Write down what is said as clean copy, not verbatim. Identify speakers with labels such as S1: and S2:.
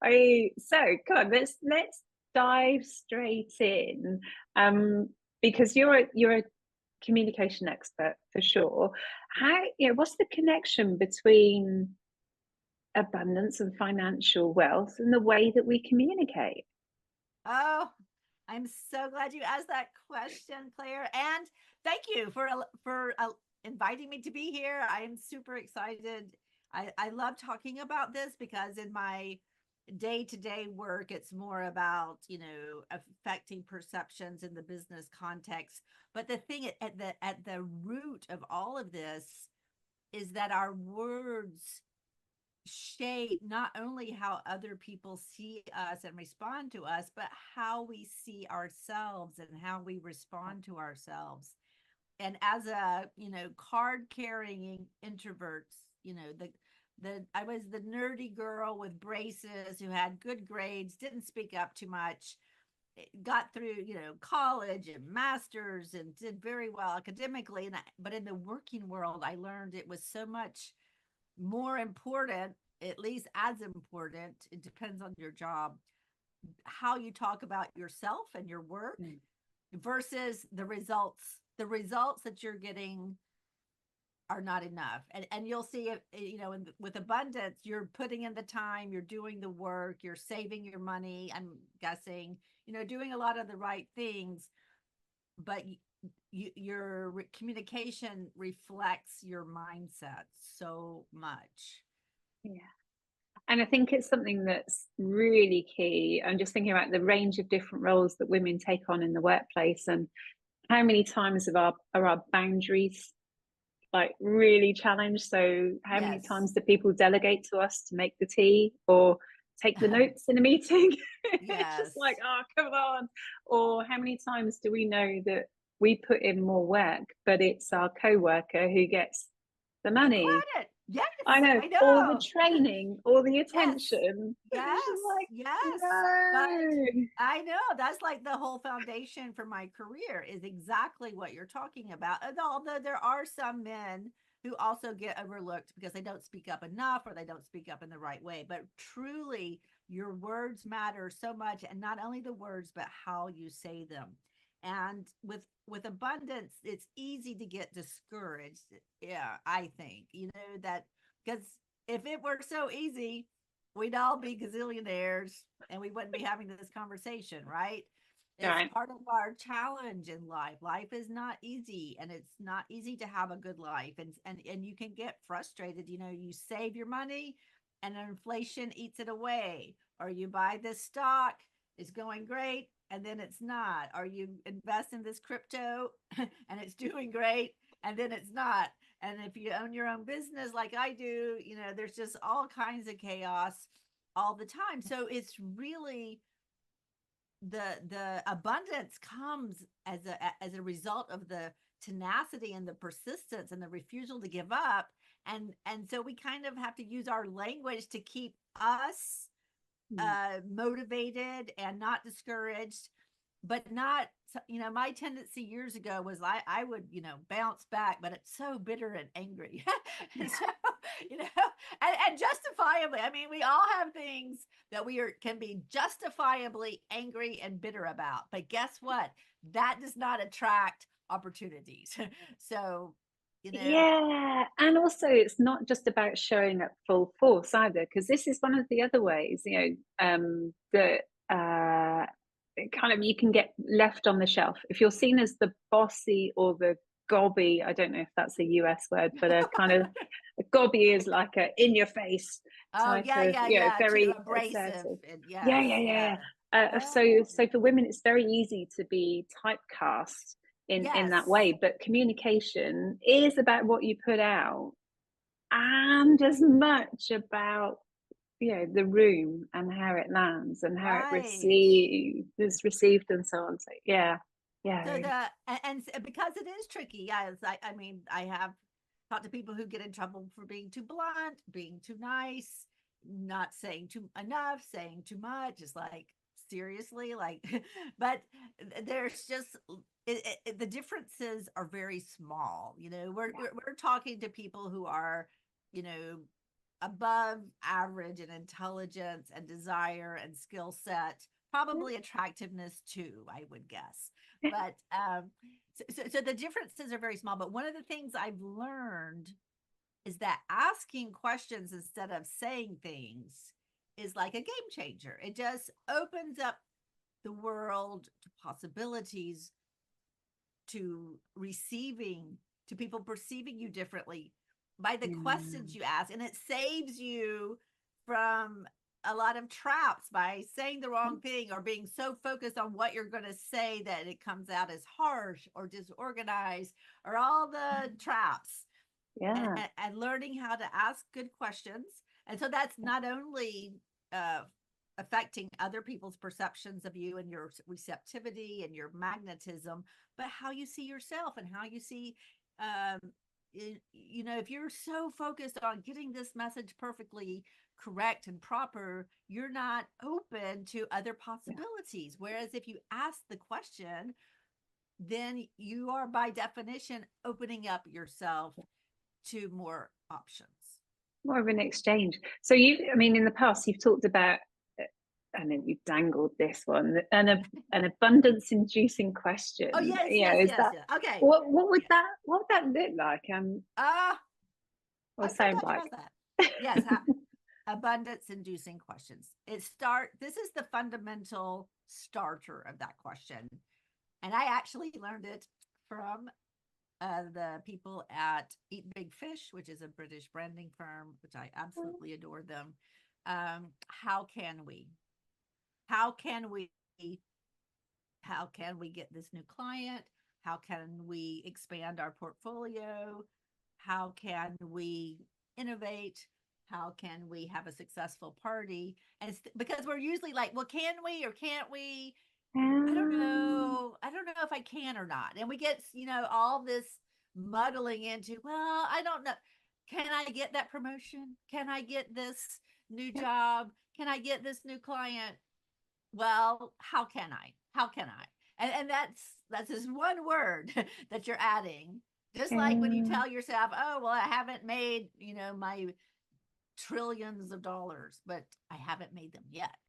S1: So come on, let's dive straight in. Um, because you're a communication expert for sure. What's the connection between abundance and financial wealth and the way that we communicate?
S2: Oh, I'm so glad you asked that question, Claire. And thank you for inviting me to be here. I am super excited. I love talking about this because in my day-to-day work, it's more about, affecting perceptions in the business context. But the thing at the root of all of this is that our words shape not only how other people see us and respond to us, but how we see ourselves and how we respond to ourselves. And as a, card carrying introverts, the I was the nerdy girl with braces who had good grades, didn't speak up too much, got through, college and masters and did very well academically. But in the working world, I learned it was so much more important, at least as important, it depends on your job, how you talk about yourself and your work
S1: Mm.
S2: versus the results. The results that you're getting are not enough. And you'll see it, with abundance, you're putting in the time, you're doing the work, you're saving your money, I'm guessing, doing a lot of the right things, but your communication reflects your mindset so much.
S1: Yeah. And I think it's something that's really key. I'm just thinking about the range of different roles that women take on in the workplace, and how many times are our boundaries like really challenged. So how many
S2: Yes.
S1: times do people delegate to us to make the tea or take the notes in a meeting? It's just like,
S2: Yes.
S1: oh, come on. Or how many times do we know that we put in more work, but it's our co-worker who gets the
S2: The
S1: money?
S2: credit. Yes,
S1: I know,
S2: I
S1: all the
S2: know.
S1: training, all the
S2: Yes.
S1: attention. It's just
S2: Yes.
S1: like,
S2: Yes. But
S1: no.
S2: I know that's like the whole foundation for my career is exactly what you're talking about. And although there are some men who also get overlooked because they don't speak up enough or they don't speak up in the right way, but truly your words matter so much, and not only the words but how you say them. And with abundance, it's easy to get discouraged. Yeah, I think, that because if it were so easy, we'd all be gazillionaires and we wouldn't be having this conversation, right? It's
S1: Right.
S2: part of our challenge in life. Life is not easy, and it's not easy to have a good life. And you can get frustrated. You save your money and inflation eats it away. Or you buy this stock, it's going great, and then it's not. Or you invest in this crypto and it's doing great, and then it's not. And if you own your own business like I do, there's just all kinds of chaos all the time. So it's really the abundance comes as a result of the tenacity and the persistence and the refusal to give up. And so we kind of have to use our language to keep us
S1: Mm.
S2: motivated and not discouraged, but not, my tendency years ago was I would, bounce back, but it's so bitter and angry. And so, and justifiably, I mean, we all have things that can be justifiably angry and bitter about. But guess what? That does not attract opportunities. So, you know,
S1: Yeah, and also it's not just about showing up full force either, because this is one of the other ways, that kind of you can get left on the shelf if you're seen as the bossy or the gobby. I don't know if that's a US word, but a kind of a gobby is like a in your face
S2: oh
S1: type
S2: yeah,
S1: of,
S2: yeah, yeah, too
S1: very
S2: abrasive,
S1: assertive.
S2: and
S1: Yeah,
S2: yes,
S1: yeah,
S2: yeah.
S1: yeah. So,
S2: Oh,
S1: so for women, it's very easy to be typecast in that
S2: yes.
S1: way, but communication is about what you put out and as much about the room and how it lands and how it
S2: Right.
S1: received and so on. So yeah, yeah,
S2: So
S1: really.
S2: because it is tricky, yes. I mean, I have talked to people who get in trouble for being too blunt, being too nice, not saying too enough, saying too much. It's like seriously, like, but there's just the differences are very small. We're talking to people who are, you know, above average in intelligence and desire and skill set, probably attractiveness too, I would guess. But so the differences are very small. But one of the things I've learned is that asking questions instead of saying things is like a game changer. It just opens up the world to possibilities, to receiving, to people perceiving you differently by the questions you ask. And it saves you from a lot of traps by saying the wrong thing or being so focused on what you're going to say that it comes out as harsh or disorganized or all the traps.
S1: Yeah.
S2: And learning how to ask good questions. And so that's not only affecting other people's perceptions of you and your receptivity and your magnetism, but how you see yourself and how you see, if you're so focused on getting this message perfectly correct and proper, you're not open to other possibilities. Whereas if you ask the question, then you are by definition opening up yourself to more options.
S1: More of an exchange. So I mean, in the past, you've talked about, and then you've dangled this one, an abundance-inducing question.
S2: Oh yes,
S1: Is that
S2: Okay.
S1: what would that look like? Or
S2: I'm so
S1: sound
S2: glad you
S1: like?
S2: asked that. Yes, abundance-inducing questions. This is the fundamental starter of that question, and I actually learned it from the people at Eat Big Fish, which is a British branding firm, which I absolutely adore them. How can we? How can we? How can we get this new client? How can we expand our portfolio? How can we innovate? How can we have a successful party? And because we're usually like, well, can we or can't we? I don't know. I don't know if I can or not. And we get, all this muddling into, well, I don't know. Can I get that promotion? Can I get this new job? Can I get this new client? Well, how can I? How can I? And that's this one word that you're adding. Just like when you tell yourself, oh, well, I haven't made, my trillions of dollars, but I haven't made them yet.